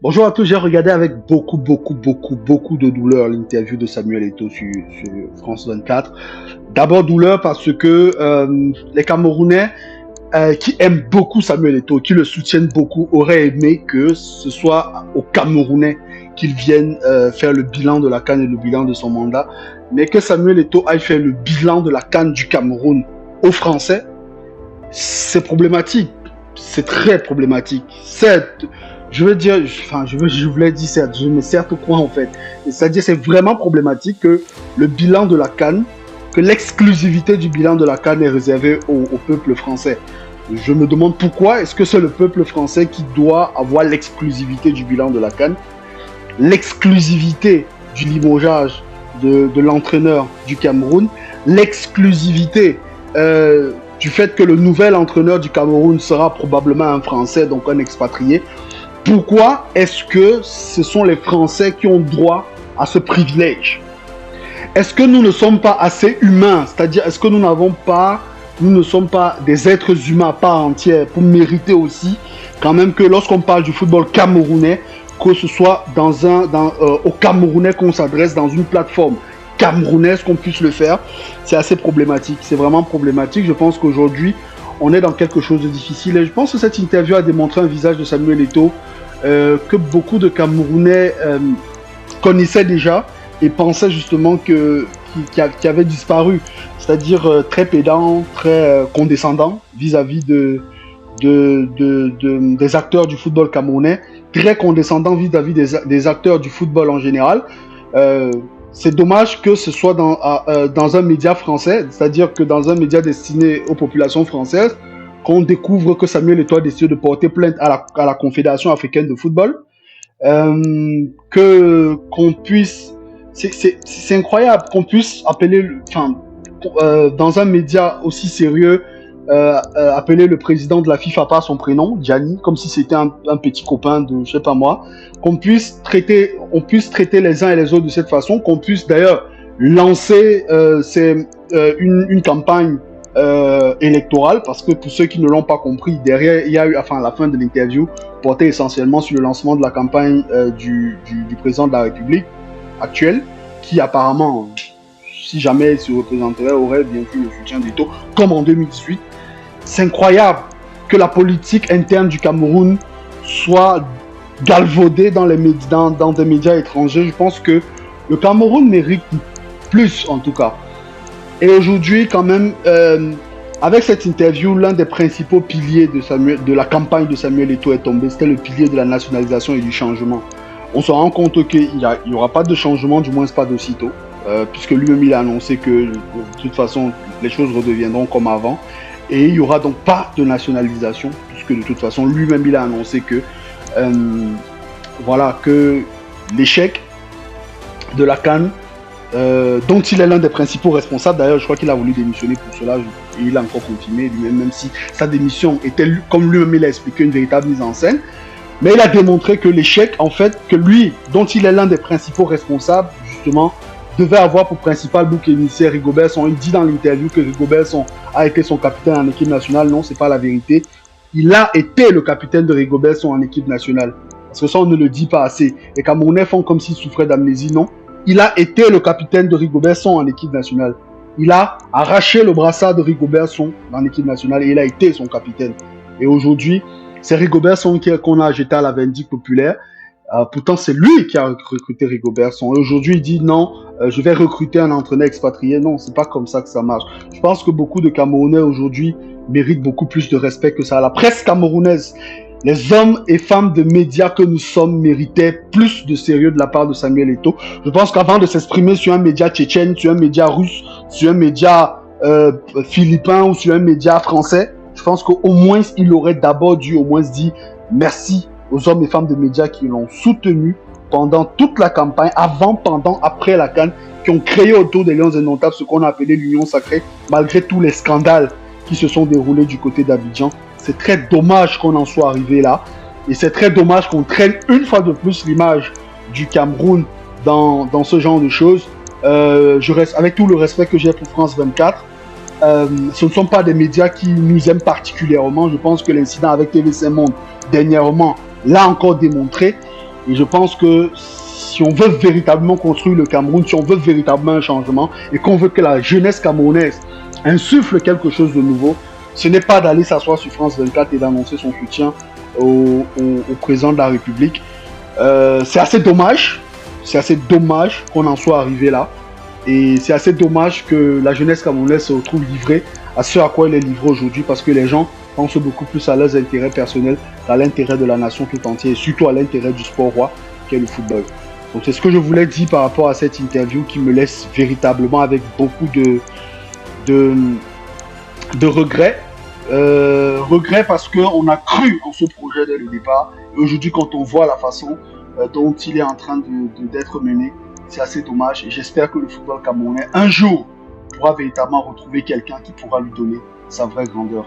Bonjour à tous, j'ai regardé avec beaucoup de douleur l'interview de Samuel Eto'o sur France 24. D'abord douleur parce que les Camerounais qui aiment beaucoup Samuel Eto'o, qui le soutiennent beaucoup, auraient aimé que ce soit aux Camerounais qu'ils viennent faire le bilan de la CAN et le bilan de son mandat, mais que Samuel Eto'o aille faire le bilan de la CAN du Cameroun aux Français, c'est problématique. C'est très problématique. Je veux dire, je voulais dire certes, je me certes quoi en fait. C'est-à-dire, c'est vraiment problématique que le bilan de la CAN, que l'exclusivité du bilan de la CAN est réservée au peuple français. Je me demande pourquoi est-ce que c'est le peuple français qui doit avoir l'exclusivité du bilan de la CAN, l'exclusivité du limogeage de l'entraîneur du Cameroun, l'exclusivité du fait que le nouvel entraîneur du Cameroun sera probablement un Français, donc un expatrié. Pourquoi est-ce que ce sont les Français qui ont droit à ce privilège? Est-ce que nous ne sommes pas assez humains? C'est-à-dire, est-ce que nous ne sommes pas des êtres humains à part entière pour mériter aussi quand même que lorsqu'on parle du football camerounais, que ce soit aux Camerounais qu'on s'adresse dans une plateforme camerounaise qu'on puisse le faire? C'est assez problématique. C'est vraiment problématique. Je pense qu'aujourd'hui, on est dans quelque chose de difficile. Et je pense que cette interview a démontré un visage de Samuel Eto'o que beaucoup de Camerounais connaissaient déjà et pensaient justement qui avait disparu. C'est-à-dire très pédant, très condescendant vis-à-vis des acteurs du football camerounais, très condescendant vis-à-vis des acteurs du football en général. C'est dommage que ce soit dans un média français, c'est-à-dire que dans un média destiné aux populations françaises, qu'on découvre que Samuel Eto'o a décidé de porter plainte à la Confédération africaine de football, qu'on puisse, c'est incroyable qu'on puisse appeler, dans un média aussi sérieux, appeler le président de la FIFA par son prénom, Gianni, comme si c'était un petit copain de, je sais pas moi, on puisse traiter les uns et les autres de cette façon, qu'on puisse d'ailleurs lancer une campagne électorale, parce que pour ceux qui ne l'ont pas compris, derrière, il y a eu, enfin, la fin de l'interview portait essentiellement sur le lancement de la campagne du président de la République actuel, qui apparemment, si jamais il se représenterait, aurait bien sûr le soutien d'Eto'o, comme en 2018. C'est incroyable que la politique interne du Cameroun soit galvaudée dans des médias étrangers. Je pense que le Cameroun mérite plus, en tout cas. Et aujourd'hui, quand même, avec cette interview, l'un des principaux piliers de la campagne de Samuel Eto'o est tombé. C'était le pilier de la nationalisation et du changement. On se rend compte qu'il n'y aura pas de changement, du moins pas d'aussitôt, puisque lui-même il a annoncé que de toute façon, les choses redeviendront comme avant. Et il n'y aura donc pas de nationalisation, puisque de toute façon, lui-même, il a annoncé que, que l'échec de la CAN, dont il est l'un des principaux responsables, d'ailleurs, je crois qu'il a voulu démissionner pour cela, et il a encore continué, lui-même, même si sa démission était, comme lui-même il a expliqué, une véritable mise en scène. Mais il a démontré que l'échec, en fait, que lui, dont il est l'un des principaux responsables, justement, devait avoir pour principal bouc émissaire Rigobert Song. Il dit dans l'interview que Rigobert Song a été son capitaine en équipe nationale. Non, c'est pas la vérité. Il a été le capitaine de Rigobert Song en équipe nationale. Parce que ça, on ne le dit pas assez. Les Camerounais font comme s'ils souffraient d'amnésie. Non, il a été le capitaine de Rigobert Song en équipe nationale. Il a arraché le brassard de Rigobert Song dans l'équipe nationale et il a été son capitaine. Et aujourd'hui, c'est Rigobert Song qu'on a jeté à la vindicte populaire. Pourtant, c'est lui qui a recruté Rigobert Song. Et aujourd'hui, il dit non, je vais recruter un entraîneur expatrié. Non, c'est pas comme ça que ça marche. Je pense que beaucoup de Camerounais aujourd'hui méritent beaucoup plus de respect que ça. La presse camerounaise, les hommes et femmes de médias que nous sommes méritaient plus de sérieux de la part de Samuel Eto'o. Je pense qu'avant de s'exprimer sur un média tchétchène, sur un média russe, sur un média philippin ou sur un média français, je pense qu'au moins, il aurait d'abord dû au moins se dire merci aux hommes et femmes de médias qui l'ont soutenu pendant toute la campagne, avant, pendant, après la CAN, qui ont créé autour des Lions Indomptables ce qu'on a appelé l'Union Sacrée, malgré tous les scandales qui se sont déroulés du côté d'Abidjan. C'est très dommage qu'on en soit arrivé là, et c'est très dommage qu'on traîne une fois de plus l'image du Cameroun dans ce genre de choses. Je reste, avec tout le respect que j'ai pour France 24, ce ne sont pas des médias qui nous aiment particulièrement. Je pense que l'incident avec TVC Monde, dernièrement, l'a encore démontré. Et je pense que si on veut véritablement construire le Cameroun, si on veut véritablement un changement et qu'on veut que la jeunesse camerounaise insuffle quelque chose de nouveau, ce n'est pas d'aller s'asseoir sur France 24 et d'annoncer son soutien au président de la République. C'est assez dommage qu'on en soit arrivé là. Et c'est assez dommage que la jeunesse camerounaise se retrouve livrée à ce à quoi elle est livrée aujourd'hui, parce que les gens pensent beaucoup plus à leurs intérêts personnels qu'à l'intérêt de la nation tout entière, et surtout à l'intérêt du sport roi qu'est le football. Donc c'est ce que je voulais dire par rapport à cette interview qui me laisse véritablement avec beaucoup de regrets. Regrets parce qu'on a cru en ce projet dès le départ. Et aujourd'hui, quand on voit la façon dont il est en train d'être mené, c'est assez dommage. Et j'espère que le football camerounais, un jour, pourra véritablement retrouver quelqu'un qui pourra lui donner sa vraie grandeur.